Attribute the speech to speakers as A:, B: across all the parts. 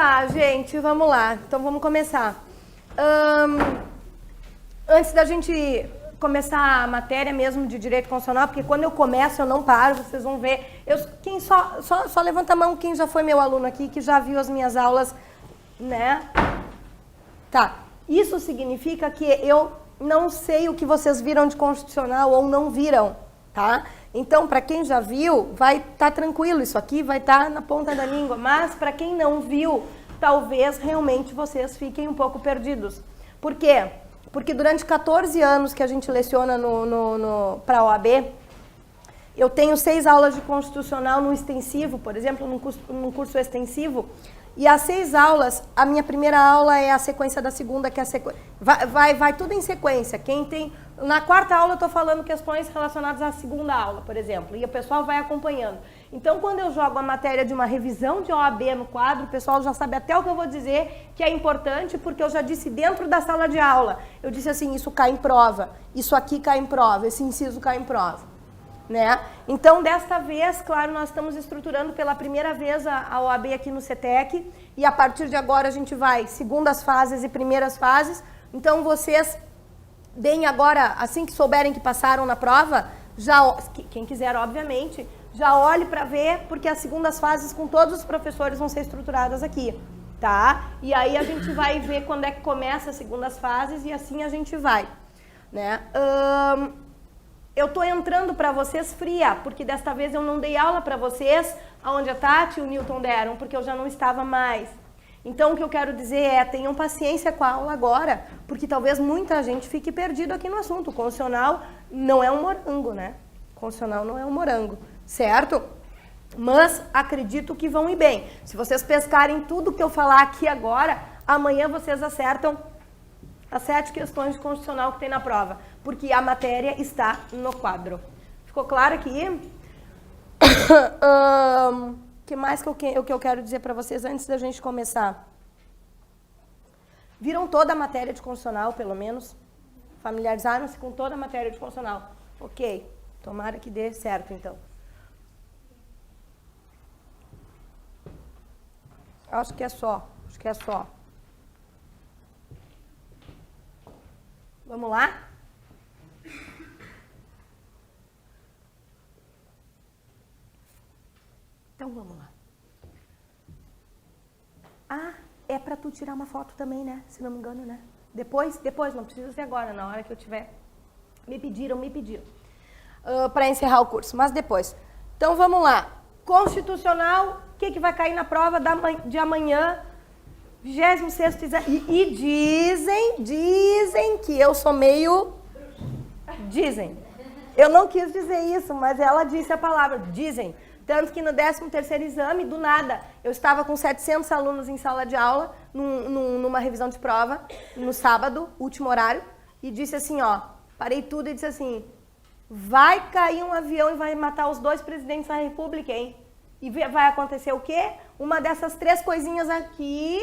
A: tá, gente, vamos lá. Então vamos começar. Antes da gente começar a matéria mesmo de direito constitucional, porque quando eu começo eu não paro, vocês vão ver. Quem só levanta a mão quem já foi meu aluno aqui, que já viu as minhas aulas, né? Tá. Isso significa que eu não sei o que vocês viram de constitucional ou não viram, tá? Então, para quem já viu, vai estar tranquilo, isso aqui vai estar na ponta da língua. Mas, para quem não viu, talvez realmente vocês fiquem um pouco perdidos. Por quê? Porque durante 14 anos que a gente leciona para a OAB, eu tenho 6 aulas de constitucional no extensivo, por exemplo, num curso extensivo, e as 6 aulas, a minha primeira aula é a sequência da segunda, que é a sequência. Vai tudo em sequência. Quem tem... Na quarta aula eu estou falando questões relacionadas à segunda aula, por exemplo, e o pessoal vai acompanhando. Então, quando eu jogo a matéria de uma revisão de OAB no quadro, o pessoal já sabe até o que eu vou dizer, que é importante, porque eu já disse dentro da sala de aula. Eu disse assim, isso cai em prova, isso aqui cai em prova, esse inciso cai em prova. Né? Então, desta vez, claro, nós estamos estruturando pela primeira vez a OAB aqui no CETEC, e a partir de agora a gente vai segundas fases e primeiras fases. Então, vocês deem agora, assim que souberem que passaram na prova, já, quem quiser, obviamente, já olhe para ver, porque as segundas fases com todos os professores vão ser estruturadas aqui, tá? E aí a gente vai ver quando é que começa as segundas fases e assim a gente vai, né? Eu tô entrando para vocês fria, porque desta vez eu não dei aula para vocês, aonde a Tati e o Newton deram, porque eu já não estava mais. Então, o que eu quero dizer é, tenham paciência com a aula agora, porque talvez muita gente fique perdido aqui no assunto. O constitucional não é um morango, né? O constitucional não é um morango, certo? Mas acredito que vão ir bem. Se vocês pescarem tudo que eu falar aqui agora, amanhã vocês acertam as 7 questões de constitucional que tem na prova, porque a matéria está no quadro. Ficou claro aqui? O que mais que eu quero dizer para vocês antes da gente começar? Viram toda a matéria de constitucional, pelo menos? Familiarizaram-se com toda a matéria de constitucional? Ok, tomara que dê certo, então. Acho que é só. Vamos lá? Então, vamos lá. Ah, é para tu tirar uma foto também, né? Se não me engano, né? Depois, não precisa ser agora, na hora que eu tiver. Me pediram. Para encerrar o curso, mas depois. Então, vamos lá. Constitucional, o que vai cair na prova de amanhã? 26º exame. E dizem que eu sou meio... Dizem. Eu não quis dizer isso, mas ela disse a palavra. Dizem. Tanto que no 13º exame, do nada, eu estava com 700 alunos em sala de aula, numa revisão de prova, no sábado, último horário, e disse assim, ó, parei tudo e disse assim, vai cair um avião e vai matar os 2 presidentes da República, hein? E vai acontecer o quê? Uma dessas 3 coisinhas aqui,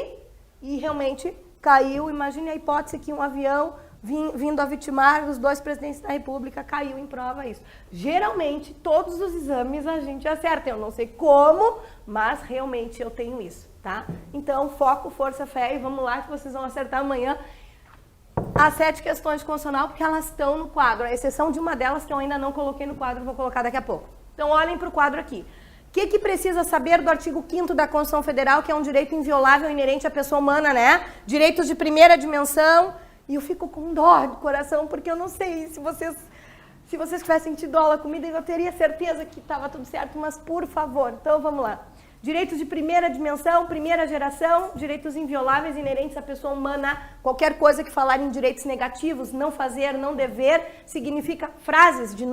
A: e realmente caiu. Imagine a hipótese que um avião vindo a vitimar os 2 presidentes da República, caiu em prova isso. Geralmente, todos os exames a gente acerta. Eu não sei como, mas realmente eu tenho isso, tá? Então, foco, força, fé e vamos lá que vocês vão acertar amanhã as 7 questões de constitucional, porque elas estão no quadro, a exceção de uma delas que eu ainda não coloquei no quadro, vou colocar daqui a pouco. Então, olhem para o quadro aqui. O que precisa saber do artigo 5º da Constituição Federal, que é um direito inviolável inerente à pessoa humana, né? Direitos de primeira dimensão. E eu fico com dó de coração, porque eu não sei se vocês tivessem tido aula comigo, eu teria certeza que estava tudo certo, mas por favor, então vamos lá. Direitos de primeira dimensão, primeira geração, direitos invioláveis inerentes à pessoa humana, qualquer coisa que falar em direitos negativos, não fazer, não dever, significa frases de...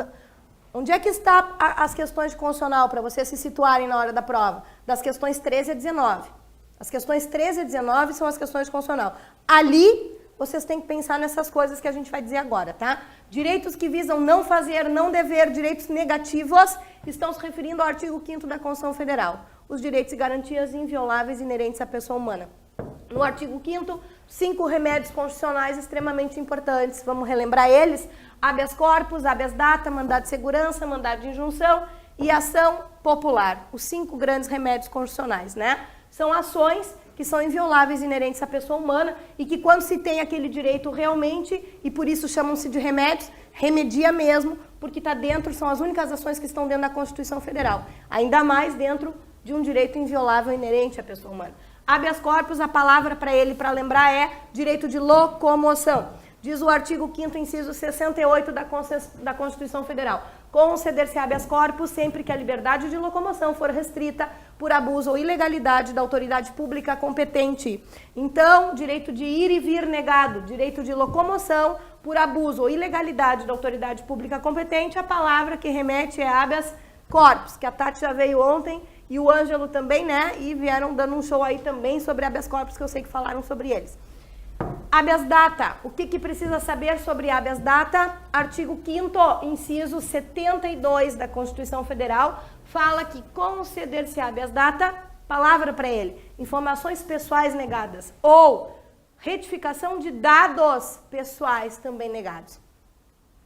A: Onde é que está as questões de constitucional, para vocês se situarem na hora da prova? Das questões 13 a 19. As questões 13 a 19 são as questões de constitucional. Ali... vocês têm que pensar nessas coisas que a gente vai dizer agora, tá? Direitos que visam não fazer, não dever, direitos negativos, estão se referindo ao artigo 5º da Constituição Federal. Os direitos e garantias invioláveis inerentes à pessoa humana. No artigo 5º, 5 remédios constitucionais extremamente importantes. Vamos relembrar eles. Habeas corpus, habeas data, mandado de segurança, mandado de injunção e ação popular. Os 5 grandes remédios constitucionais, né? São ações que são invioláveis e inerentes à pessoa humana e que quando se tem aquele direito realmente, e por isso chamam-se de remédios, remedia mesmo, porque está dentro, são as únicas ações que estão dentro da Constituição Federal, ainda mais dentro de um direito inviolável e inerente à pessoa humana. Habeas corpus, a palavra para ele, para lembrar, é direito de locomoção. Diz o artigo 5º, inciso 68 da Constituição Federal. Conceder-se habeas corpus sempre que a liberdade de locomoção for restrita por abuso ou ilegalidade da autoridade pública competente. Então, direito de ir e vir negado, direito de locomoção por abuso ou ilegalidade da autoridade pública competente, a palavra que remete é habeas corpus, que a Tati já veio ontem e o Ângelo também, né? E vieram dando um show aí também sobre habeas corpus, que eu sei que falaram sobre eles. Habeas data. O que precisa saber sobre habeas data? Artigo 5º, inciso 72 da Constituição Federal, fala que conceder-se habeas data, palavra para ele, informações pessoais negadas ou retificação de dados pessoais também negados.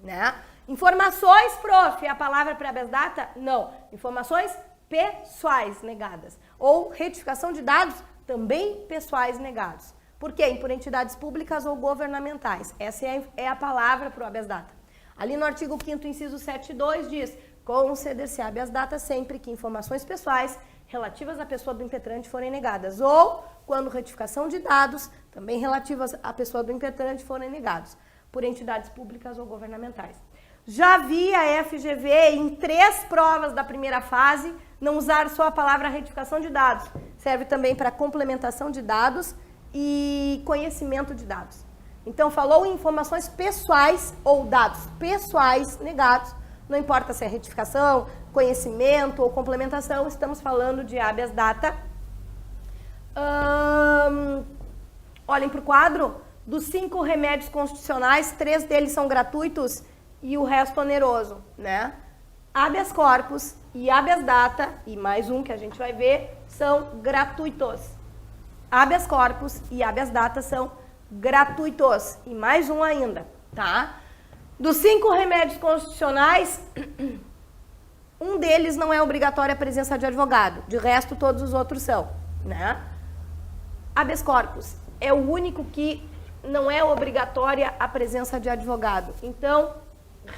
A: Né? Informações, prof, a palavra para habeas data? Não. Informações pessoais negadas ou retificação de dados também pessoais negados. Por quê? Por entidades públicas ou governamentais. Essa é a palavra para o habeas data. Ali no artigo 5º, inciso 7.2, diz: conceder-se habeas data sempre que informações pessoais relativas à pessoa do impetrante forem negadas, ou quando retificação de dados, também relativas à pessoa do impetrante, forem negados, por entidades públicas ou governamentais. Já vi a FGV em 3 provas da primeira fase não usar só a palavra retificação de dados. Serve também para complementação de dados e conhecimento de dados. Então, falou em informações pessoais ou dados pessoais negados, não importa se é retificação, conhecimento ou complementação, estamos falando de habeas data. Olhem para o quadro, dos 5 remédios constitucionais, 3 deles são gratuitos e o resto oneroso, né? Habeas corpus e habeas data, e mais um que a gente vai ver, são gratuitos. Habeas corpus e habeas data são gratuitos. E mais um ainda, tá? Dos 5 remédios constitucionais, um deles não é obrigatória a presença de advogado. De resto, todos os outros são, né? Habeas corpus é o único que não é obrigatória a presença de advogado. Então,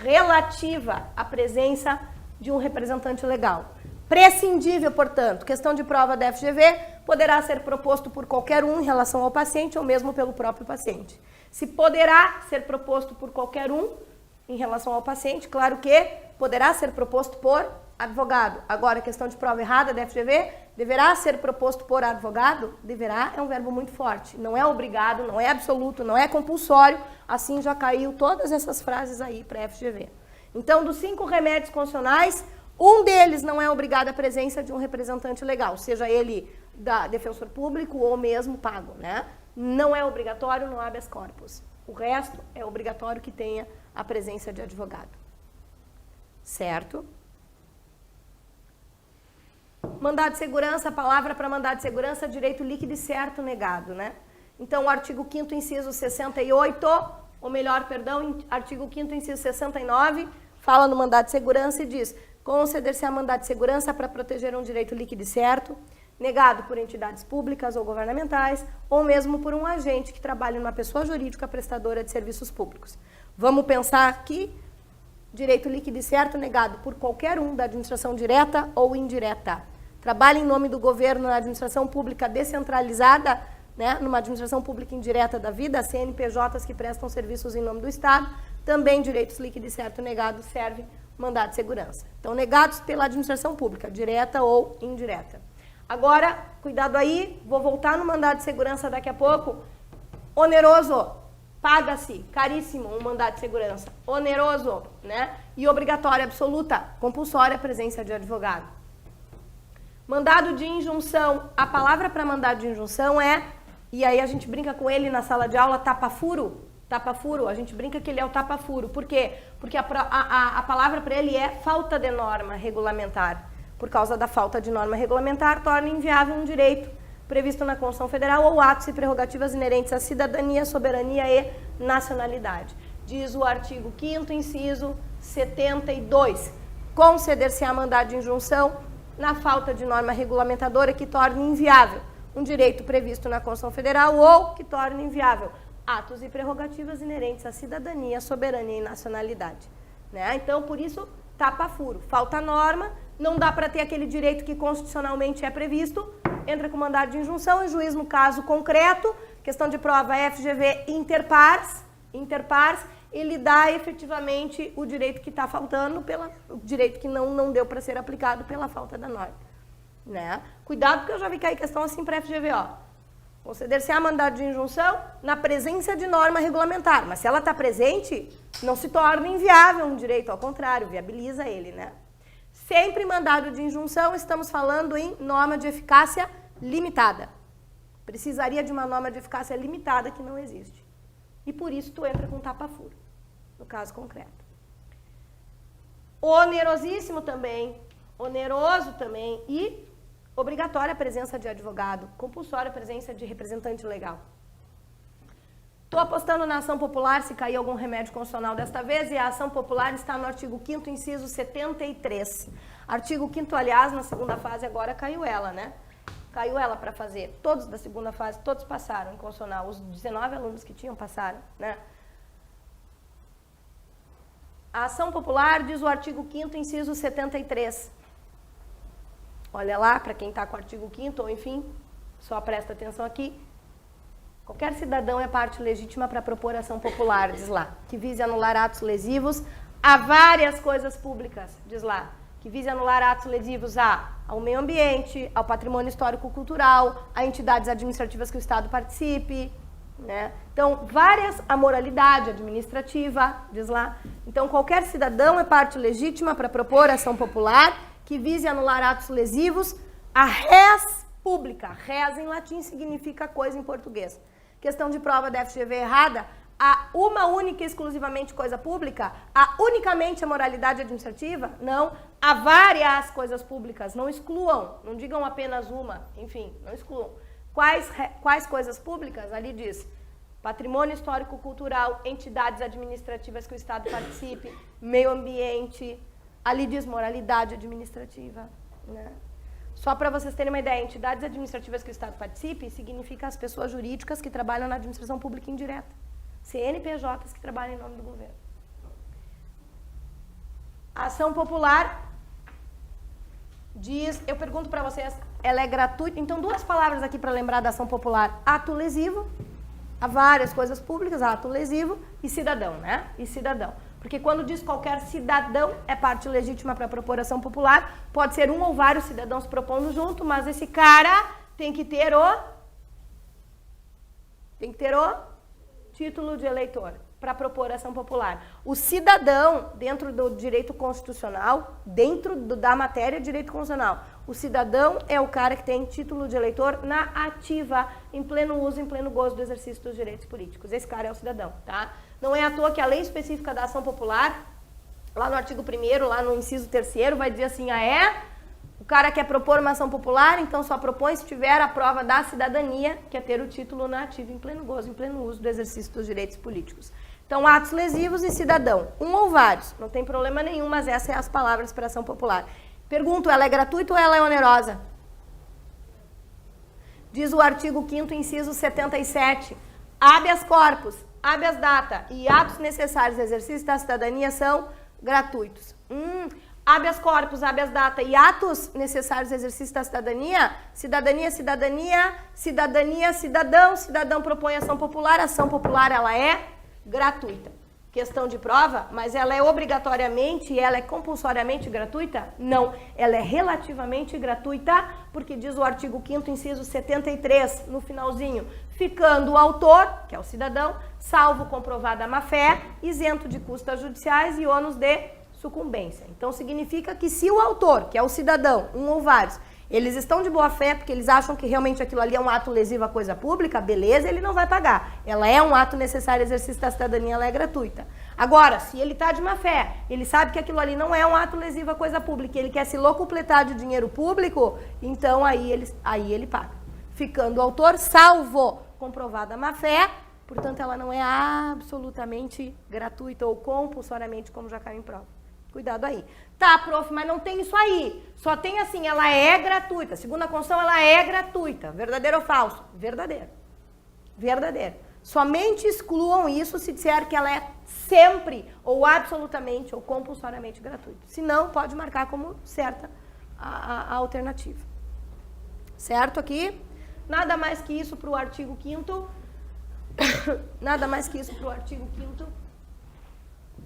A: relativa à presença de um representante legal. Prescindível, portanto, questão de prova da FGV, poderá ser proposto por qualquer um em relação ao paciente ou mesmo pelo próprio paciente. Se poderá ser proposto por qualquer um em relação ao paciente, claro que poderá ser proposto por advogado. Agora, questão de prova errada da FGV, deverá ser proposto por advogado? Deverá é um verbo muito forte. Não é obrigado, não é absoluto, não é compulsório. Assim já caiu todas essas frases aí para a FGV. Então, dos 5 remédios constitucionais, um deles não é obrigado a presença de um representante legal, seja ele da defensor público ou mesmo pago, né? Não é obrigatório no habeas corpus. O resto é obrigatório que tenha a presença de advogado. Certo? Mandado de segurança, a palavra para mandado de segurança, direito líquido e certo negado, né? Então, o artigo 5º, inciso 68, ou melhor, perdão, artigo 5º, inciso 69, fala no mandado de segurança e diz: conceder-se a mandado de segurança para proteger um direito líquido e certo, negado por entidades públicas ou governamentais, ou mesmo por um agente que trabalha numa pessoa jurídica prestadora de serviços públicos. Vamos pensar aqui, direito líquido e certo negado por qualquer um da administração direta ou indireta. Trabalha em nome do governo na administração pública descentralizada, né, numa administração pública indireta da vida, CNPJs que prestam serviços em nome do Estado, também direitos líquido e certo negado serve mandado de segurança. Então, negados pela administração pública, direta ou indireta. Agora, cuidado aí, vou voltar no mandado de segurança daqui a pouco. Oneroso, paga-se, caríssimo, um mandado de segurança. Oneroso, né? E obrigatória, absoluta, compulsória a presença de advogado. Mandado de injunção, a palavra para mandado de injunção é, e aí a gente brinca com ele na sala de aula, tapa-furo. Tapa-furo, a gente brinca que ele é o tapa-furo. Por quê? Porque a palavra para ele é falta de norma regulamentar. Por causa da falta de norma regulamentar, torna inviável um direito previsto na Constituição Federal ou atos e prerrogativas inerentes à cidadania, soberania e nacionalidade. Diz o artigo 5º, inciso 72. Conceder-se a mandado de injunção na falta de norma regulamentadora que torne inviável um direito previsto na Constituição Federal ou que torne inviável atos e prerrogativas inerentes à cidadania, soberania e nacionalidade. Né? Então, por isso, tapa-furo. Falta norma, não dá para ter aquele direito que constitucionalmente é previsto, entra com mandado de injunção e juiz no caso concreto, questão de prova FGV interpares, ele dá efetivamente o direito que está faltando, o direito que não deu para ser aplicado pela falta da norma. Né? Cuidado, porque eu já vi cair questão assim para FGV, ó. Conceder-se-á mandado de injunção na presença de norma regulamentar, mas se ela está presente, não se torna inviável um direito, ao contrário, viabiliza ele, né? Sempre mandado de injunção, estamos falando em norma de eficácia limitada. Precisaria de uma norma de eficácia limitada que não existe. E por isso tu entra com tapa-furo, no caso concreto. Onerosíssimo também, oneroso também e obrigatória a presença de advogado, compulsória a presença de representante legal. Estou apostando na ação popular se cair algum remédio constitucional desta vez, e a ação popular está no artigo 5º, inciso 73. Artigo 5º, aliás, na segunda fase agora caiu ela, né? Caiu ela para fazer. Todos da segunda fase, todos passaram em constitucional. Os 19 alunos que tinham passaram, né? A ação popular diz o artigo 5º, inciso 73. Olha lá, para quem está com o artigo 5º, ou enfim, só presta atenção aqui. Qualquer cidadão é parte legítima para propor ação popular, diz lá, que vise anular atos lesivos a várias coisas públicas, diz lá, que vise anular atos lesivos ao meio ambiente, ao patrimônio histórico-cultural, a entidades administrativas que o Estado participe, né? Então, a moralidade administrativa, diz lá. Então, qualquer cidadão é parte legítima para propor ação popular que vise anular atos lesivos a res pública. Res em latim significa coisa em português. Questão de prova da FGV errada, a uma única e exclusivamente coisa pública, a unicamente a moralidade administrativa, não, há várias coisas públicas, não excluam, não digam apenas uma, enfim, não excluam. Quais coisas públicas? Ali diz, patrimônio histórico-cultural, entidades administrativas que o Estado participe, meio ambiente, ali diz moralidade administrativa, né? Só para vocês terem uma ideia, entidades administrativas que o Estado participe significa as pessoas jurídicas que trabalham na administração pública indireta. CNPJs que trabalham em nome do governo. A ação popular diz, eu pergunto para vocês, ela é gratuita? Então, duas palavras aqui para lembrar da ação popular. Ato lesivo, há várias coisas públicas, ato lesivo e cidadão, né? E cidadão. Porque quando diz qualquer cidadão é parte legítima para propor ação popular, pode ser um ou vários cidadãos propondo junto, mas esse cara tem que ter o título de eleitor para propor ação popular. O cidadão, dentro do direito constitucional, da matéria de direito constitucional, o cidadão é o cara que tem título de eleitor na ativa, em pleno uso, em pleno gozo do exercício dos direitos políticos. Esse cara é o cidadão, tá? Não é à toa que a lei específica da ação popular, lá no artigo 1º, lá no inciso 3º, vai dizer assim, o cara quer propor uma ação popular, então só propõe se tiver a prova da cidadania, que é ter o título na ativa, em pleno gozo, em pleno uso do exercício dos direitos políticos. Então, atos lesivos e cidadão, um ou vários, não tem problema nenhum, mas essas são as palavras para ação popular. Pergunto, ela é gratuita ou ela é onerosa? Diz o artigo 5º, inciso 77, habeas corpus, habeas data e atos necessários ao exercício da cidadania são gratuitos. Habeas corpus, habeas data e atos necessários ao exercício da cidadania, cidadão propõe ação popular ela é gratuita. Questão de prova, mas ela é obrigatoriamente e ela é compulsoriamente gratuita? Não, ela é relativamente gratuita, porque diz o artigo 5º, inciso 73, no finalzinho, ficando o autor, que é o cidadão, salvo comprovada má-fé, isento de custas judiciais e ônus de sucumbência. Então, significa que se o autor, que é o cidadão, um ou vários, eles estão de boa fé porque eles acham que realmente aquilo ali é um ato lesivo à coisa pública, beleza, ele não vai pagar. Ela é um ato necessário ao exercício da cidadania, ela é gratuita. Agora, se ele está de má fé, ele sabe que aquilo ali não é um ato lesivo à coisa pública, ele quer se locupletar de dinheiro público, então aí ele paga. Ficando o autor salvo comprovada má fé, portanto ela não é absolutamente gratuita ou compulsoriamente, como já caiu em prova. Cuidado aí. Tá, prof, mas não tem isso aí. Só tem assim, ela é gratuita. Segundo a Constituição, ela é gratuita. Verdadeiro ou falso? Verdadeiro. Verdadeiro. Somente excluam isso se disser que ela é sempre, ou absolutamente, ou compulsoriamente gratuita. Se não, pode marcar como certa a alternativa. Certo aqui? Nada mais que isso para o artigo 5º. Nada mais que isso para o artigo 5º.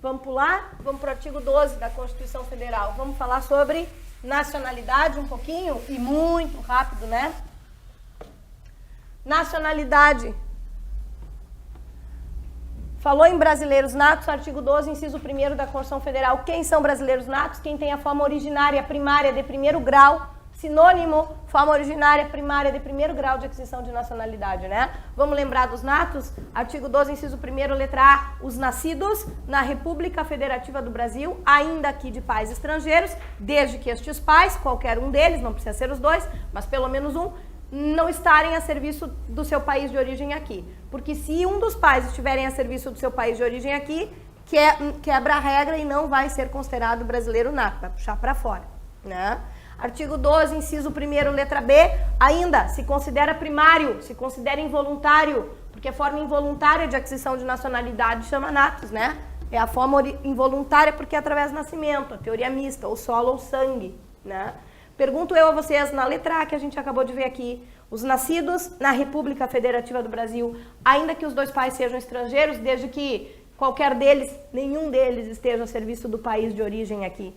A: Vamos pular? Vamos para o artigo 12 da Constituição Federal. Vamos falar sobre nacionalidade um pouquinho e muito rápido, né? Nacionalidade. Falou em brasileiros natos, artigo 12, inciso 1º da Constituição Federal. Quem são brasileiros natos? Quem tem a forma originária primária de primeiro grau, sinônimo, forma originária primária de primeiro grau de aquisição de nacionalidade, né? Vamos lembrar dos natos? Artigo 12, inciso 1º, letra A, os nascidos na República Federativa do Brasil, ainda que de pais estrangeiros, desde que estes pais, qualquer um deles, não precisa ser os dois, mas pelo menos um, não estarem a serviço do seu país de origem aqui. Porque se um dos pais estiverem a serviço do seu país de origem aqui, quebra a regra e não vai ser considerado brasileiro nato, vai puxar para fora, né? Artigo 12, inciso 1º, letra B, ainda se considera primário, se considera involuntário, porque a forma involuntária de aquisição de nacionalidade chama natos, né? É a forma involuntária porque é através do nascimento, a teoria mista, ou solo ou sangue, né? Pergunto eu a vocês, na letra A que a gente acabou de ver aqui, os nascidos na República Federativa do Brasil, ainda que os dois pais sejam estrangeiros, desde que qualquer deles, nenhum deles esteja a serviço do país de origem aqui.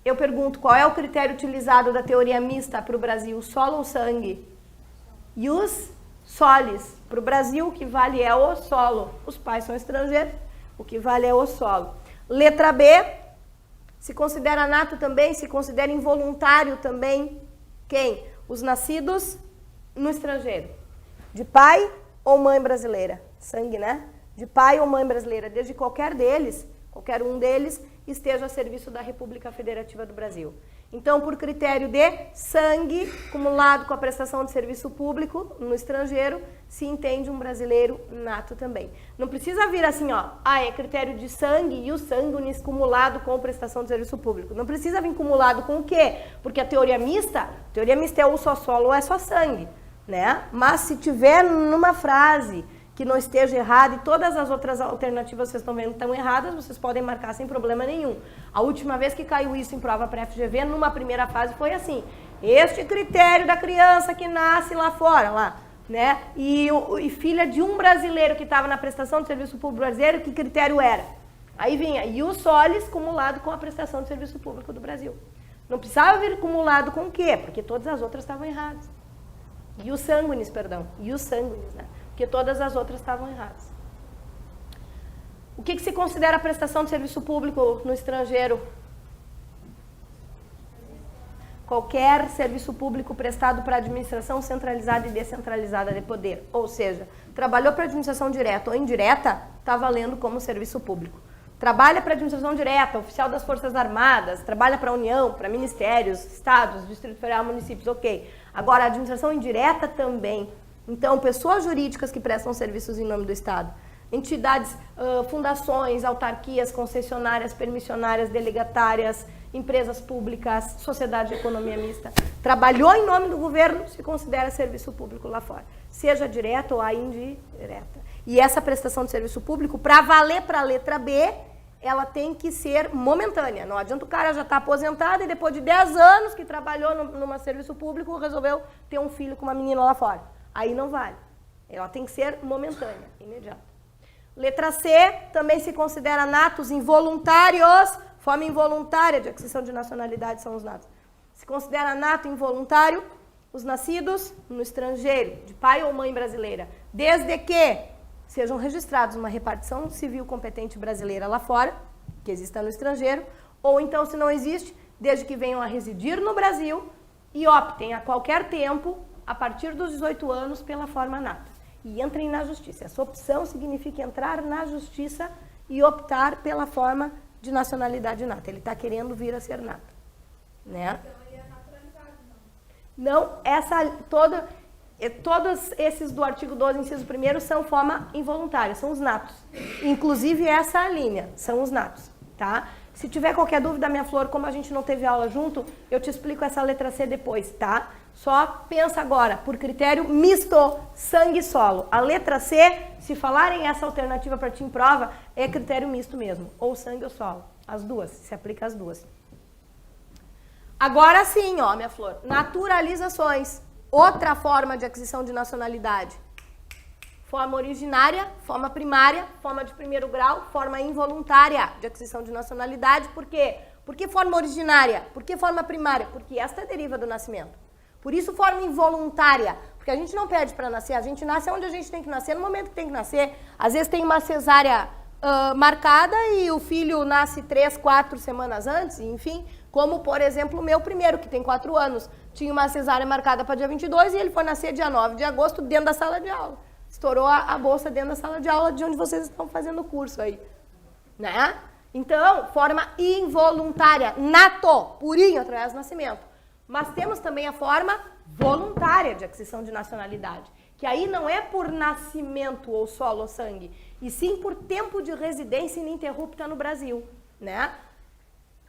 A: Eu pergunto, qual é o critério utilizado da teoria mista para o Brasil, solo ou sangue? Ius solis. Para o Brasil, o que vale é o solo. Os pais são estrangeiros, o que vale é o solo. Letra B, se considera nato também, se considera involuntário também, quem? Os nascidos no estrangeiro. De pai ou mãe brasileira? Sangue, né? De pai ou mãe brasileira, desde qualquer deles, qualquer um deles, esteja a serviço da República Federativa do Brasil. Então, por critério de sangue, acumulado com a prestação de serviço público no estrangeiro, se entende um brasileiro nato também. Não precisa vir assim, ó, é critério de sangue e o sanguinis cumulado com prestação de serviço público. Não precisa vir cumulado com o quê? Porque a teoria mista é ou só solo ou é só sangue, né? Mas se tiver numa frase que não esteja errado e todas as outras alternativas vocês estão vendo estão erradas, vocês podem marcar sem problema nenhum. A última vez que caiu isso em prova pré-FGV, numa primeira fase, foi assim. Este critério da criança que nasce lá fora, lá, né? E filha de um brasileiro que estava na prestação de serviço público brasileiro, que critério era? Aí vinha ius solis cumulado com a prestação de serviço público do Brasil. Não precisava vir cumulado com o quê? Porque todas as outras estavam erradas. Ius sanguinis, né? Porque todas as outras estavam erradas. O que se considera prestação de serviço público no estrangeiro? Qualquer serviço público prestado para administração centralizada e descentralizada de poder. Ou seja, trabalhou para administração direta ou indireta, está valendo como serviço público. Trabalha para administração direta, oficial das Forças Armadas, trabalha para a União, para ministérios, estados, Distrito Federal, municípios, ok. Agora, a administração indireta também. Então, pessoas jurídicas que prestam serviços em nome do Estado, entidades, fundações, autarquias, concessionárias, permissionárias, delegatárias, empresas públicas, sociedade de economia mista, trabalhou em nome do governo, se considera serviço público lá fora, seja direta ou a indireta. E essa prestação de serviço público, para valer para a letra B, ela tem que ser momentânea. Não adianta o cara já estar aposentado e depois de 10 anos que trabalhou num serviço público, resolveu ter um filho com uma menina lá fora. Aí não vale. Ela tem que ser momentânea, imediata. Letra C, também se considera natos involuntários, forma involuntária de aquisição de nacionalidade são os natos. Se considera nato involuntário os nascidos no estrangeiro, de pai ou mãe brasileira, desde que sejam registrados numa repartição civil competente brasileira lá fora, que exista no estrangeiro, ou então, se não existe, desde que venham a residir no Brasil e optem a qualquer tempo a partir dos 18 anos pela forma nata. E entrem na justiça. Essa opção significa entrar na justiça e optar pela forma de nacionalidade nata. Ele está querendo vir a ser nata. Né?
B: Então ele é naturalizado, não?
A: Não, todos esses do artigo 12, inciso 1º, são forma involuntária, são os natos. Inclusive essa linha, são os natos. Tá? Se tiver qualquer dúvida, minha flor, como a gente não teve aula junto, eu te explico essa letra C depois, tá? Só pensa agora, por critério misto, sangue e solo. A letra C, se falarem essa alternativa para ti em prova, é critério misto mesmo, ou sangue ou solo. As duas, se aplica as duas. Agora sim, ó, minha flor, naturalizações. Outra forma de aquisição de nacionalidade. Forma originária, forma primária, forma de primeiro grau, forma involuntária de aquisição de nacionalidade. Por quê? Por que forma originária? Por que forma primária? Porque esta deriva do nascimento. Por isso forma involuntária, porque a gente não pede para nascer, a gente nasce onde a gente tem que nascer, no momento que tem que nascer. Às vezes tem uma cesárea marcada e o filho nasce 3, 4 semanas antes, enfim, como por exemplo o meu primeiro, que tem 4 anos, tinha uma cesárea marcada para dia 22 e ele foi nascer dia 9 de agosto dentro da sala de aula. Estourou a bolsa dentro da sala de aula de onde vocês estão fazendo o curso aí, né? Então, forma involuntária, nato, purinho, através do nascimento. Mas temos também a forma voluntária de aquisição de nacionalidade, que aí não é por nascimento ou solo ou sangue, e sim por tempo de residência ininterrupta no Brasil, né?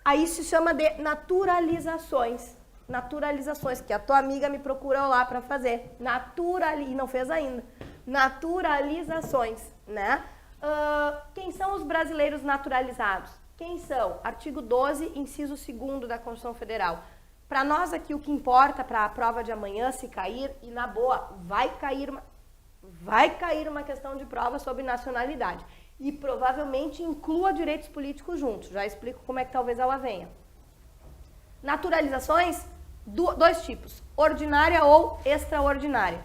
A: Aí se chama de naturalizações. Naturalizações, que a tua amiga me procura lá para fazer. E não fez ainda. Naturalizações, né? Quem são os brasileiros naturalizados? Quem são? Artigo 12, inciso 2º da Constituição Federal. Para nós aqui, o que importa para a prova de amanhã, se cair, e na boa, vai cair uma questão de prova sobre nacionalidade. E provavelmente inclua direitos políticos juntos. Já explico como é que talvez ela venha. Naturalizações, 2 tipos. Ordinária ou extraordinária.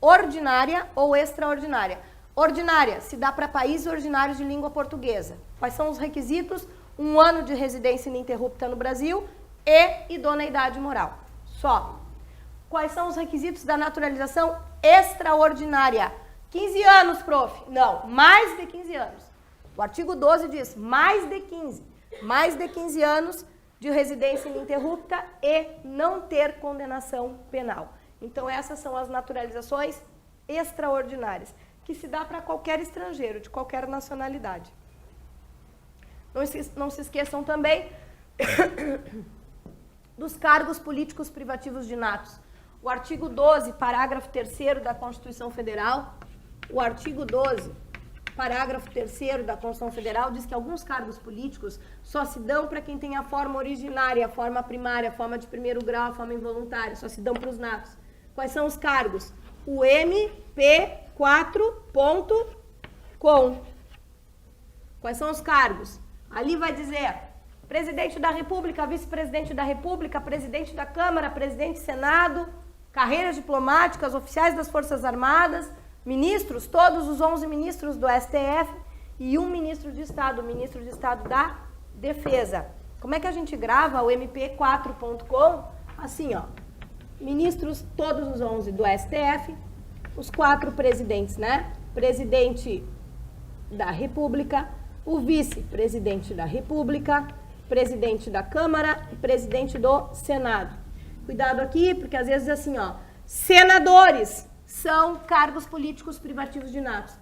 A: Ordinária ou extraordinária. Ordinária se dá para países ordinários de língua portuguesa. Quais são os requisitos? 1 ano de residência ininterrupta no Brasil e idoneidade moral. Só. Quais são os requisitos da naturalização extraordinária? 15 anos, prof. Não, mais de 15 anos. O artigo 12 diz mais de 15. Mais de 15 anos de residência ininterrupta e não ter condenação penal. Então, essas são as naturalizações extraordinárias, que se dá para qualquer estrangeiro, de qualquer nacionalidade. Não se esqueçam também dos cargos políticos privativos de natos. O artigo 12, parágrafo 3º da Constituição Federal, o artigo 12, parágrafo 3º da Constituição Federal diz que alguns cargos políticos só se dão para quem tem a forma originária, a forma primária, a forma de primeiro grau, a forma involuntária, só se dão para os natos. Quais são os cargos? O MP4.com. Quais são os cargos? Ali vai dizer presidente da República, vice-presidente da República, presidente da Câmara, presidente do Senado, carreiras diplomáticas, oficiais das Forças Armadas, ministros, todos os 11 ministros do STF e um ministro de Estado, o ministro de Estado da Defesa. Como é que a gente grava o MP4.com? Assim, ó, ministros, todos os 11 do STF, os 4 presidentes, né? Presidente da República, o vice-presidente da República, presidente da Câmara e presidente do Senado. Cuidado aqui, porque às vezes assim, ó, senadores são cargos políticos privativos de natos.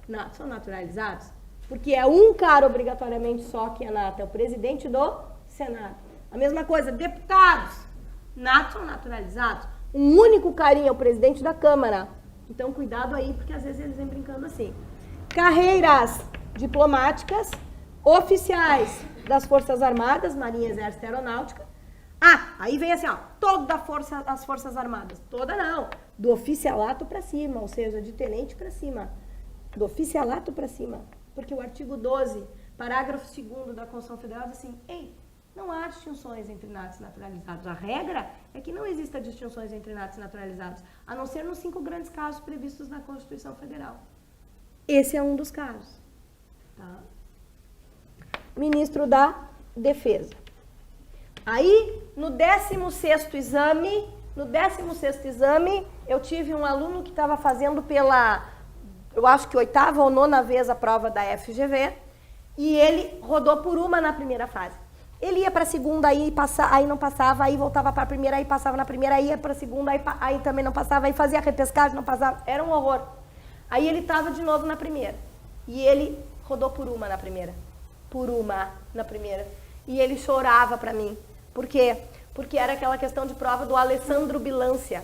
A: Natos são naturalizados, porque é um cara obrigatoriamente só que é nato, é o presidente do Senado. A mesma coisa, deputados, natos são naturalizados. Um único carinha é o presidente da Câmara. Então, cuidado aí, porque às vezes eles vêm brincando assim. Carreiras diplomáticas, oficiais das Forças Armadas, Marinha, Exército e Aeronáutica. Aí vem assim, ó, toda as Forças Armadas. Toda não, do oficialato para cima, ou seja, de tenente para cima. Do oficialato para cima. Porque o artigo 12, parágrafo 2º da Constituição Federal diz assim, não há distinções entre natos e naturalizados. A regra é que não exista distinções entre natos e naturalizados, a não ser nos 5 grandes casos previstos na Constituição Federal. Esse é um dos casos. Tá? Ministro da Defesa. Aí, no 16º exame, eu tive um aluno que estava fazendo eu acho que 8ª ou 9ª vez a prova da FGV, e ele rodou por uma na primeira fase. Ele ia para a segunda, aí não passava, aí voltava para a primeira, aí passava na primeira, aí ia para a segunda, aí também não passava, aí fazia a repescagem, não passava, era um horror. Aí ele estava de novo na primeira, e ele rodou por uma na primeira. por uma na primeira. E ele chorava para mim. Por quê? Porque era aquela questão de prova do Alessandro Bilância.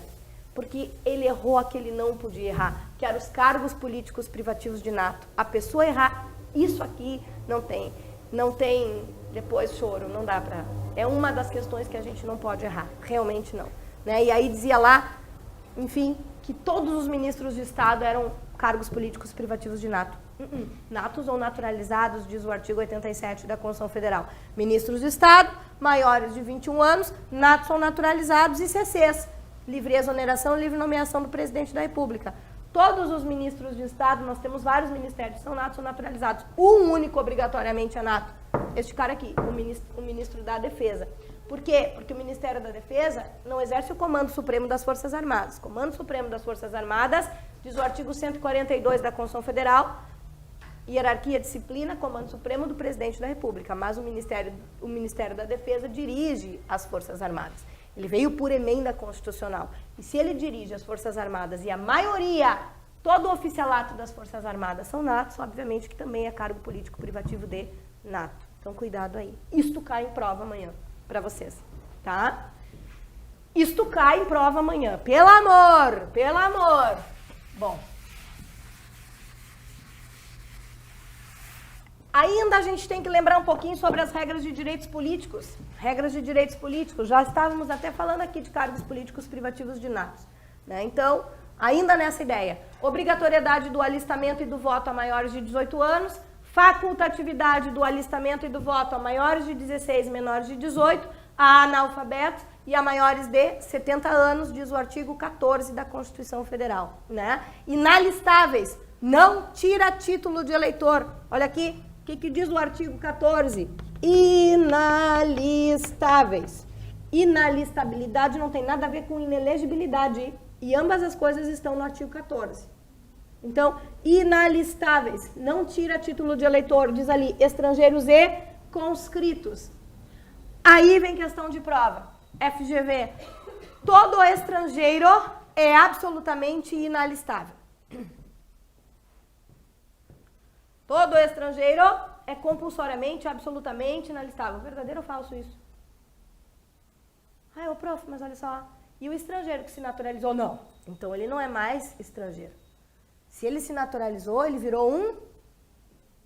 A: Porque ele errou a que ele não podia errar, que eram os cargos políticos privativos de nato. A pessoa errar isso aqui não tem depois choro, não dá pra... É uma das questões que a gente não pode errar, realmente não. Né? E aí dizia lá, enfim, que todos os ministros de Estado eram cargos políticos privativos de nato. Natos ou naturalizados, diz o artigo 87 da Constituição Federal. Ministros de Estado, maiores de 21 anos, natos ou naturalizados e CCs. Livre exoneração, livre nomeação do presidente da República. Todos os ministros de Estado, nós temos vários ministérios, são natos ou naturalizados. Um único obrigatoriamente é nato. Este cara aqui, o ministro da Defesa. Por quê? Porque o Ministério da Defesa não exerce o Comando Supremo das Forças Armadas. Comando Supremo das Forças Armadas, diz o artigo 142 da Constituição Federal, hierarquia, disciplina, Comando Supremo do Presidente da República. Mas o Ministério da Defesa dirige as Forças Armadas. Ele veio por emenda constitucional. E se ele dirige as Forças Armadas e a maioria, todo o oficialato das Forças Armadas são natos, obviamente que também é cargo político privativo de nato. Então, cuidado aí. Isto cai em prova amanhã para vocês, tá? Isto cai em prova amanhã. Pelo amor, pelo amor. Bom. Ainda a gente tem que lembrar um pouquinho sobre as regras de direitos políticos. Regras de direitos políticos. Já estávamos até falando aqui de cargos políticos privativos de natos. Né? Então, ainda nessa ideia, obrigatoriedade do alistamento e do voto a maiores de 18 anos, facultatividade do alistamento e do voto a maiores de 16 e menores de 18, a analfabetos e a maiores de 70 anos, diz o artigo 14 da Constituição Federal. Né? Inalistáveis, não tira título de eleitor. Olha aqui. O que diz o artigo 14? Inalistáveis. Inalistabilidade não tem nada a ver com inelegibilidade. E ambas as coisas estão no artigo 14. Então, inalistáveis. Não tira título de eleitor. Diz ali, estrangeiros e conscritos. Aí vem questão de prova. FGV. Todo estrangeiro é absolutamente inalistável. Todo estrangeiro é compulsoriamente, absolutamente inalistável. Verdadeiro ou falso isso? Ah, prof, mas olha só. E o estrangeiro que se naturalizou? Não. Então ele não é mais estrangeiro. Se ele se naturalizou, ele virou um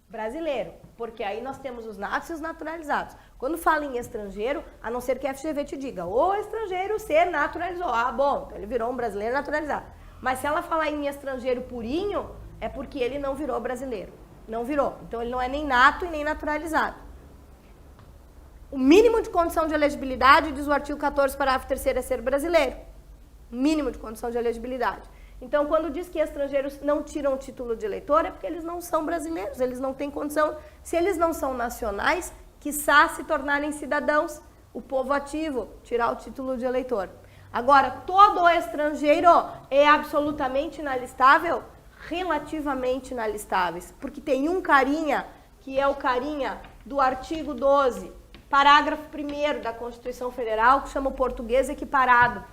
A: brasileiro. Porque aí nós temos os natos e os naturalizados. Quando fala em estrangeiro, a não ser que a FGV te diga, o estrangeiro se naturalizou. Ah, bom, então ele virou um brasileiro naturalizado. Mas se ela falar em estrangeiro purinho, é porque ele não virou brasileiro. Não virou. Então, ele não é nem nato e nem naturalizado. O mínimo de condição de elegibilidade, diz o artigo 14, parágrafo 3º, é ser brasileiro. Mínimo de condição de elegibilidade. Então, quando diz que estrangeiros não tiram o título de eleitor, é porque eles não são brasileiros, eles não têm condição. Se eles não são nacionais, quiçá se tornarem cidadãos, o povo ativo, tirar o título de eleitor. Agora, todo estrangeiro é absolutamente inalistável? Relativamente inalistáveis, porque tem um carinha, que é o carinha do artigo 12, parágrafo 1º da Constituição Federal, que chama o português equiparado.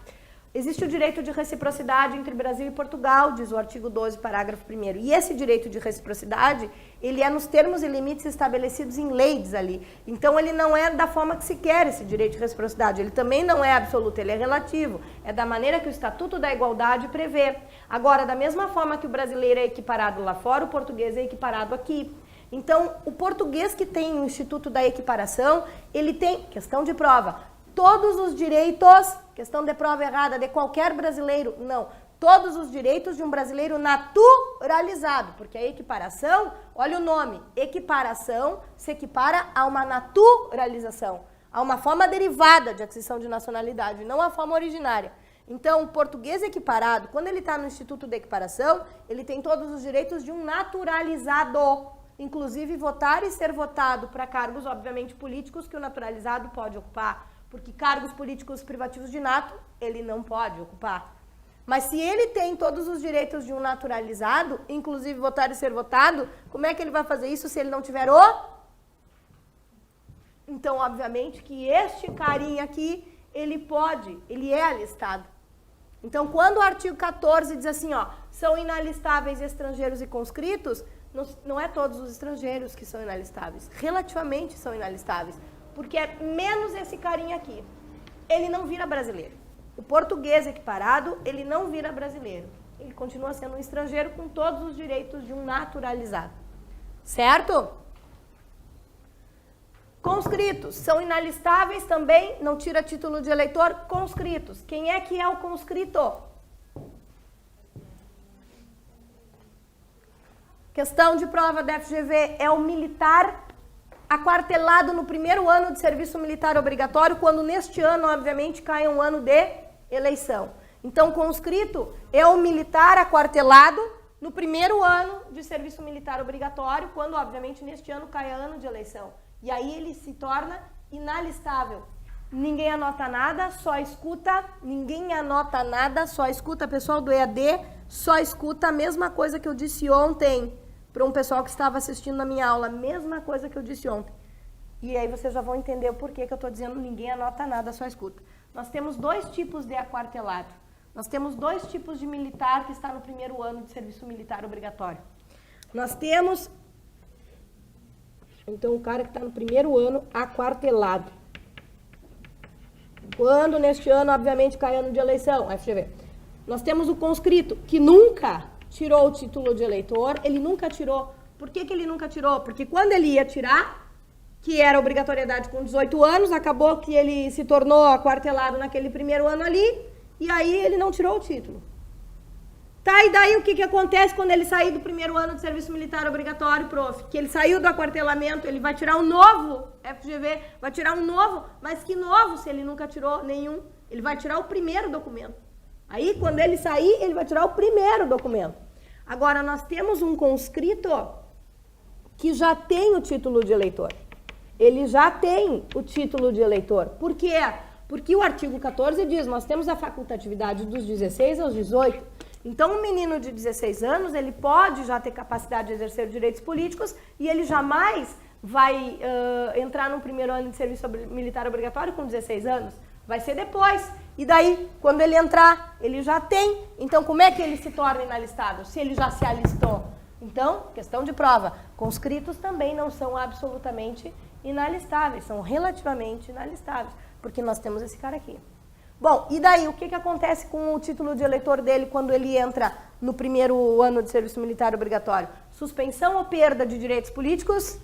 A: Existe o direito de reciprocidade entre Brasil e Portugal, diz o artigo 12, parágrafo 1º. E esse direito de reciprocidade, ele é nos termos e limites estabelecidos em leis ali. Então, ele não é da forma que se quer esse direito de reciprocidade. Ele também não é absoluto, ele é relativo. É da maneira que o Estatuto da Igualdade prevê. Agora, da mesma forma que o brasileiro é equiparado lá fora, o português é equiparado aqui. Então, o português que tem o Instituto da Equiparação, ele tem, questão de prova, todos os direitos, questão de prova errada, de qualquer brasileiro, não. Todos os direitos de um brasileiro naturalizado, porque a equiparação, olha o nome, equiparação se equipara a uma naturalização, a uma forma derivada de aquisição de nacionalidade, não a forma originária. Então, o português equiparado, quando ele está no Instituto de Equiparação, ele tem todos os direitos de um naturalizado, inclusive votar e ser votado para cargos, obviamente, políticos que o naturalizado pode ocupar. Porque cargos políticos privativos de nato, ele não pode ocupar. Mas se ele tem todos os direitos de um naturalizado, inclusive votar e ser votado, como é que ele vai fazer isso se ele não tiver o... Então, obviamente, que este carinha aqui, ele pode, ele é alistado. Então, quando o artigo 14 diz assim, ó, são inalistáveis estrangeiros e conscritos, não é todos os estrangeiros que são inalistáveis. Relativamente são inalistáveis. Porque é menos esse carinha aqui. Ele não vira brasileiro. O português equiparado, ele não vira brasileiro. Ele continua sendo um estrangeiro com todos os direitos de um naturalizado. Certo? Conscritos. São inalistáveis também, não tira título de eleitor, conscritos. Quem é que é o conscrito? Questão de prova da FGV, é o militar aquartelado no primeiro ano de serviço militar obrigatório, quando neste ano, obviamente, cai um ano de eleição. Então, conscrito é o militar aquartelado no primeiro ano de serviço militar obrigatório, quando, obviamente, neste ano cai ano de eleição. E aí ele se torna inalistável. Ninguém anota nada, só escuta. Ninguém anota nada, só escuta. Pessoal do EAD, só escuta a mesma coisa que eu disse ontem para um pessoal que estava assistindo a minha aula. Mesma coisa que eu disse ontem. E aí vocês já vão entender o porquê que eu estou dizendo ninguém anota nada, só escuta. Nós temos dois tipos de aquartelado. Nós temos dois tipos de militar que está no primeiro ano de serviço militar obrigatório. Nós temos, então, o cara que está no primeiro ano aquartelado. Quando neste ano, obviamente, cai ano de eleição, FGV. Nós temos o conscrito, que nunca tirou o título de eleitor, ele nunca tirou. Por que ele nunca tirou? Porque quando ele ia tirar, que era obrigatoriedade com 18 anos, acabou que ele se tornou aquartelado naquele primeiro ano ali, e aí ele não tirou o título. Tá, e daí o que acontece quando ele sair do primeiro ano de serviço militar obrigatório, prof? Que ele saiu do aquartelamento, ele vai tirar um novo FGV, vai tirar um novo, mas que novo se ele nunca tirou nenhum? Ele vai tirar o primeiro documento. Aí, quando ele sair, ele vai tirar o primeiro documento. Agora, nós temos um conscrito que já tem o título de eleitor. Ele já tem o título de eleitor. Por quê? Porque o artigo 14 diz, nós temos a facultatividade dos 16 aos 18. Então, um menino de 16 anos, ele pode já ter capacidade de exercer direitos políticos e ele jamais vai entrar no primeiro ano de serviço militar obrigatório com 16 anos. Vai ser depois. E daí, quando ele entrar, ele já tem. Então, como é que ele se torna inalistado? Se ele já se alistou. Então, questão de prova. Conscritos também não são absolutamente inalistáveis, são relativamente inalistáveis, porque nós temos esse cara aqui. Bom, e daí, o que acontece com o título de eleitor dele quando ele entra no primeiro ano de serviço militar obrigatório? Suspensão ou perda de direitos políticos?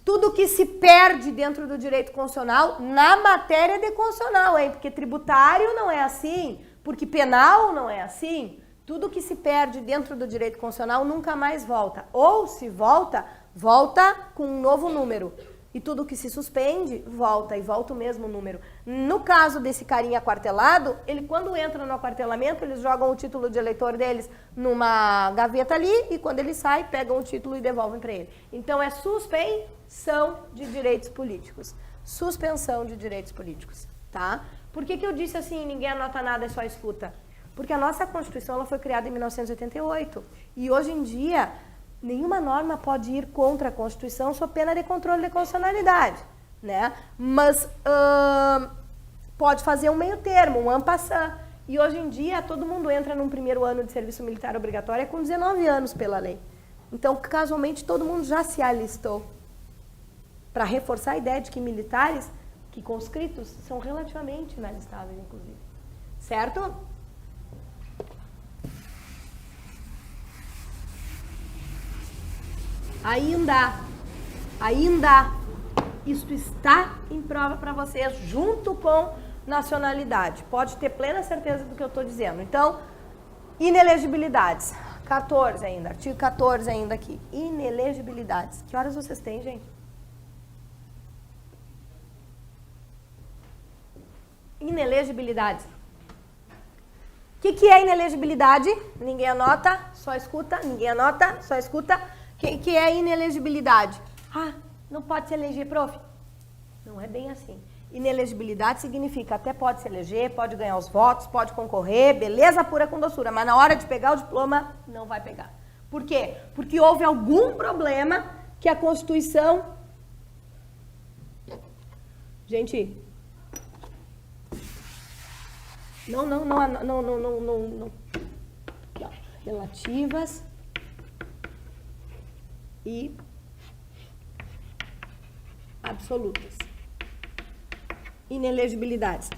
A: Tudo que se perde dentro do direito constitucional na matéria de constitucional, hein? Porque tributário não é assim, porque penal não é assim. Tudo que se perde dentro do direito constitucional nunca mais volta. Ou se volta, volta com um novo número. E tudo que se suspende, volta, e volta o mesmo número. No caso desse carinha aquartelado, ele quando entra no aquartelamento, eles jogam o título de eleitor deles numa gaveta ali, e quando ele sai, pegam o título e devolvem para ele. Então é suspensão de direitos políticos. Suspensão de direitos políticos, tá? Por que eu disse assim, ninguém anota nada, é só escuta? Porque a nossa Constituição ela foi criada em 1988, e hoje em dia nenhuma norma pode ir contra a Constituição sob pena de controle de constitucionalidade, né? Mas pode fazer um meio termo, um en passant. E hoje em dia todo mundo entra num primeiro ano de serviço militar obrigatório com 19 anos pela lei. Então, casualmente, todo mundo já se alistou. Para reforçar a ideia de que militares, que conscritos, são relativamente inalistáveis, inclusive. Certo? Ainda, isto está em prova para vocês, junto com nacionalidade. Pode ter plena certeza do que eu estou dizendo. Então, inelegibilidades. 14 ainda, artigo 14 ainda aqui. Inelegibilidades. Que horas vocês têm, gente? Inelegibilidades. O que é inelegibilidade? Ninguém anota, só escuta. Ninguém anota, só escuta. O que é inelegibilidade? Ah, não pode se eleger, prof. Não é bem assim. Inelegibilidade significa até pode se eleger, pode ganhar os votos, pode concorrer, beleza pura com doçura, mas na hora de pegar o diploma, não vai pegar. Por quê? Porque houve algum problema que a Constituição... Gente... Não. Relativas e absolutas. Inelegibilidades.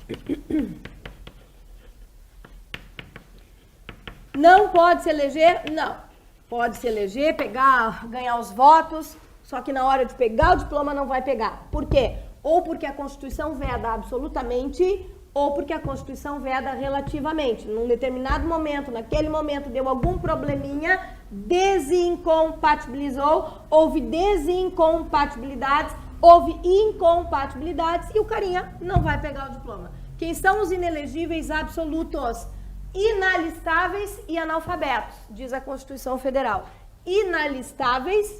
A: Não pode se eleger? Não. Pode se eleger, pegar, ganhar os votos, só que na hora de pegar o diploma não vai pegar. Por quê? Ou porque a Constituição veda absolutamente, ou porque a Constituição veda relativamente. Num determinado momento, naquele momento, deu algum probleminha, desincompatibilizou, houve desincompatibilidades, houve incompatibilidades e o carinha não vai pegar o diploma. Quem são os inelegíveis absolutos? Inalistáveis e analfabetos, diz a Constituição Federal. Inalistáveis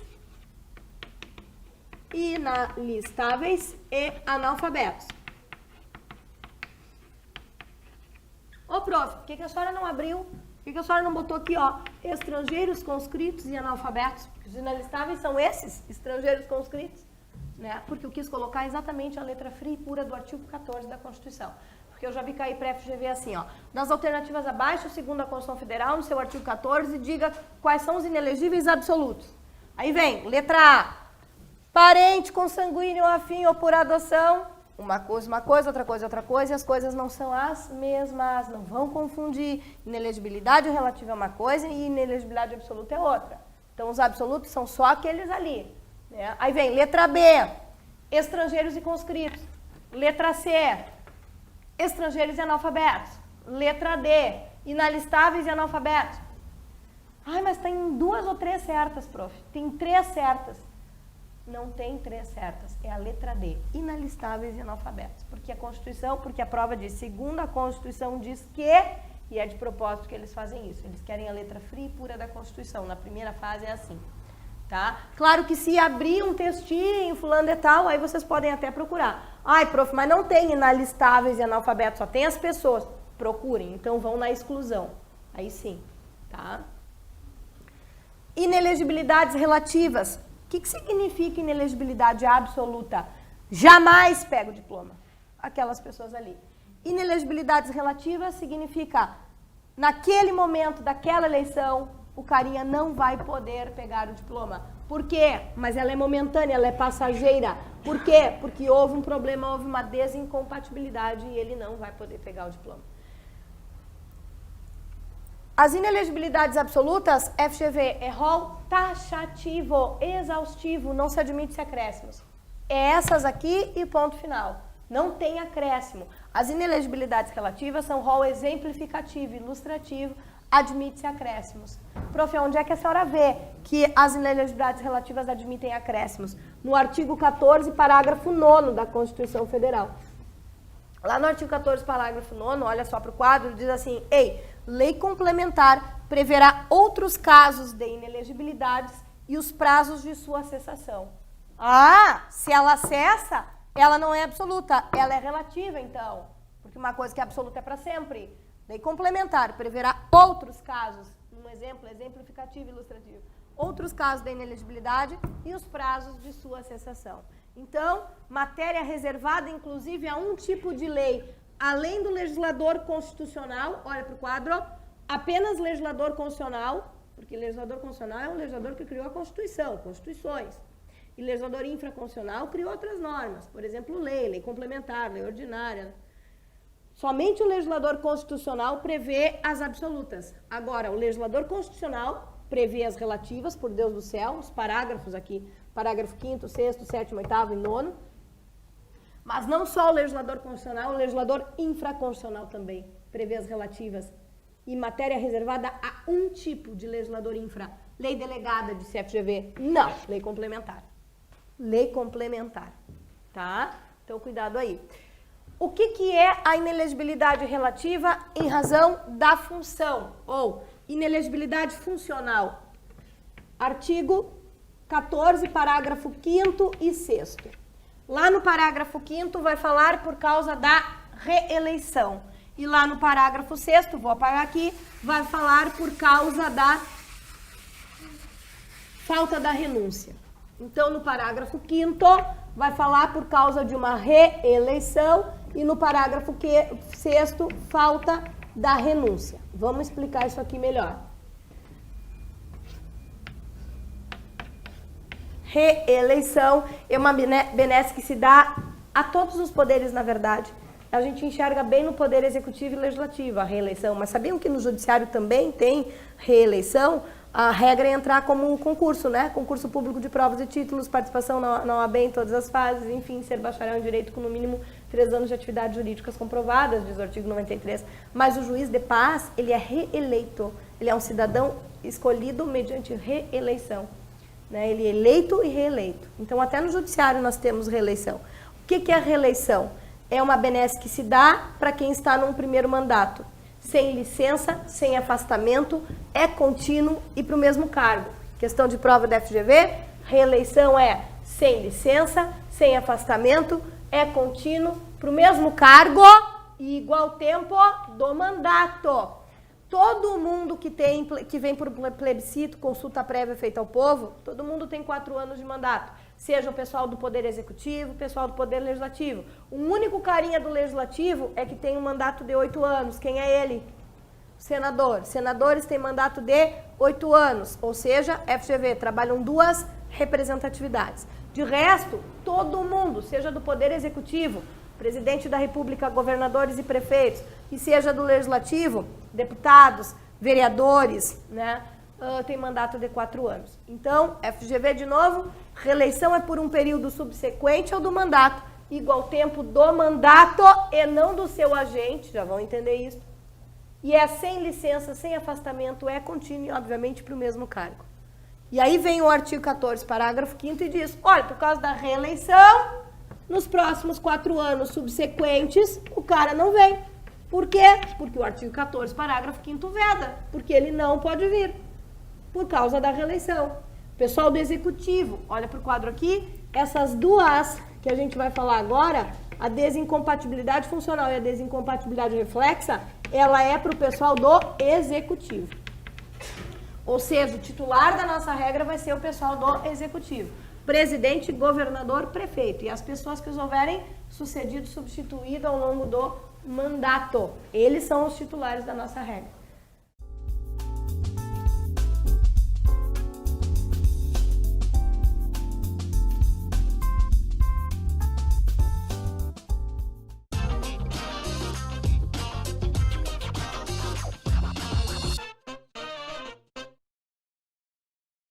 A: e analfabetos. Ô, prof, por que a senhora não abriu? Por que a senhora não botou aqui, ó, estrangeiros conscritos e analfabetos? Os inalistáveis são esses, estrangeiros conscritos, né? Porque eu quis colocar exatamente a letra fria e pura do artigo 14 da Constituição. Porque eu já vi cair pré-FGV assim, ó. Das alternativas abaixo, segundo a Constituição Federal, no seu artigo 14, diga quais são os inelegíveis absolutos. Aí vem, letra A, parente consanguíneo, afim ou por adoção. Uma coisa, outra coisa, e as coisas não são as mesmas, não vão confundir. Inelegibilidade relativa é uma coisa e inelegibilidade absoluta é outra. Então, os absolutos são só aqueles ali, né? Aí vem, letra B, estrangeiros e conscritos. Letra C, estrangeiros e analfabetos. Letra D, inalistáveis e analfabetos. Ai, mas tem 2 ou 3 certas, prof. Tem 3 certas. Não tem 3 certas. É a letra D, inalistáveis e analfabetos. Porque a Constituição, porque a prova diz, segundo a Constituição diz que, e é de propósito que eles fazem isso. Eles querem a letra fria e pura da Constituição. Na primeira fase é assim. Tá? Claro que se abrir um textinho, fulano de tal, aí vocês podem até procurar. Ai, prof, mas não tem inalistáveis e analfabetos, só tem as pessoas. Procurem, então vão na exclusão. Aí sim, tá? Inelegibilidades relativas. O que significa inelegibilidade absoluta? Jamais pega o diploma. Aquelas pessoas ali. Inelegibilidades relativas significa, naquele momento daquela eleição, o carinha não vai poder pegar o diploma. Por quê? Mas ela é momentânea, ela é passageira. Por quê? Porque houve um problema, houve uma desincompatibilidade e ele não vai poder pegar o diploma. As inelegibilidades absolutas, FGV, é rol taxativo, exaustivo, não se admite acréscimos. É essas aqui e ponto final. Não tem acréscimo. As inelegibilidades relativas são rol exemplificativo, ilustrativo, admite-se acréscimos. Prof, onde é que a senhora vê que as inelegibilidades relativas admitem acréscimos? No artigo 14, parágrafo 9º da Constituição Federal. Lá no artigo 14, parágrafo 9º, olha só para o quadro, diz assim, lei complementar preverá outros casos de inelegibilidades e os prazos de sua cessação. Ah, se ela cessa, ela não é absoluta, ela é relativa, então. Porque uma coisa que é absoluta é para sempre. Lei complementar preverá outros casos, um exemplo, exemplificativo e ilustrativo, outros casos da inelegibilidade e os prazos de sua cessação. Então, matéria reservada, inclusive, a um tipo de lei, além do legislador constitucional, olha para o quadro, apenas legislador constitucional, porque legislador constitucional é um legislador que criou a Constituição, constituições. E legislador infraconstitucional criou outras normas, por exemplo, lei complementar, lei ordinária. Somente o legislador constitucional prevê as absolutas. Agora, o legislador constitucional prevê as relativas, por Deus do céu, os parágrafos aqui, parágrafo 5º, 6º, 7º, 8º e 9º. Mas não só o legislador constitucional, o legislador infraconstitucional também prevê as relativas. E matéria reservada a um tipo de legislador infra. Lei delegada de CFGV? Não, lei complementar. Lei complementar, tá? Então, cuidado aí. O que é a inelegibilidade relativa em razão da função? Ou inelegibilidade funcional? Artigo 14, parágrafo 5º e 6º. Lá no parágrafo 5º vai falar por causa da reeleição. E lá no parágrafo 6º, vou apagar aqui, vai falar por causa da falta da renúncia. Então, no parágrafo 5º, vai falar por causa de uma reeleição e no parágrafo 6º, falta da renúncia. Vamos explicar isso aqui melhor. reeleição. É uma benesse que se dá a todos os poderes, na verdade. A gente enxerga bem no poder executivo e legislativo a reeleição, mas sabiam que no judiciário também tem reeleição? A regra é entrar como um concurso, né? Concurso público de provas e títulos, participação na OAB em todas as fases, enfim, ser bacharel em direito com no mínimo 3 anos de atividades jurídicas comprovadas, diz o artigo 93. Mas o juiz de paz, ele é reeleito, ele é um cidadão escolhido mediante reeleição. Né? Ele é eleito e reeleito. Então, até no judiciário nós temos reeleição. O que é a reeleição? É uma benesse que se dá para quem está num primeiro mandato. Sem licença, sem afastamento, é contínuo e para o mesmo cargo. Questão de prova da FGV, reeleição é sem licença, sem afastamento, é contínuo para o mesmo cargo e igual tempo do mandato. Todo mundo que vem por plebiscito, consulta prévia feita ao povo, todo mundo tem 4 anos de mandato. Seja o pessoal do Poder Executivo, o pessoal do Poder Legislativo. O único carinha do Legislativo é que tem um mandato de 8 anos. Quem é ele? Senador. Senadores têm mandato de 8 anos, ou seja, FGV, trabalham 2 representatividades. De resto, todo mundo, seja do Poder Executivo, presidente da República, governadores e prefeitos, e seja do Legislativo, deputados, vereadores, né? Tem mandato de 4 anos. Então, FGV, de novo, reeleição é por um período subsequente ao do mandato, igual tempo do mandato e não do seu agente, já vão entender isso. E é sem licença, sem afastamento, é contínuo, obviamente, para o mesmo cargo. E aí vem o artigo 14, parágrafo 5º e diz, olha, por causa da reeleição, nos próximos 4 anos subsequentes, o cara não vem. Por quê? Porque o artigo 14, parágrafo 5º veda, porque ele não pode vir. Por causa da reeleição. Pessoal do Executivo, olha para o quadro aqui, essas 2 que a gente vai falar agora, a desincompatibilidade funcional e a desincompatibilidade reflexa, ela é para o pessoal do Executivo. Ou seja, o titular da nossa regra vai ser o pessoal do Executivo. Presidente, governador, prefeito. E as pessoas que os houverem sucedido, substituído ao longo do mandato. Eles são os titulares da nossa regra.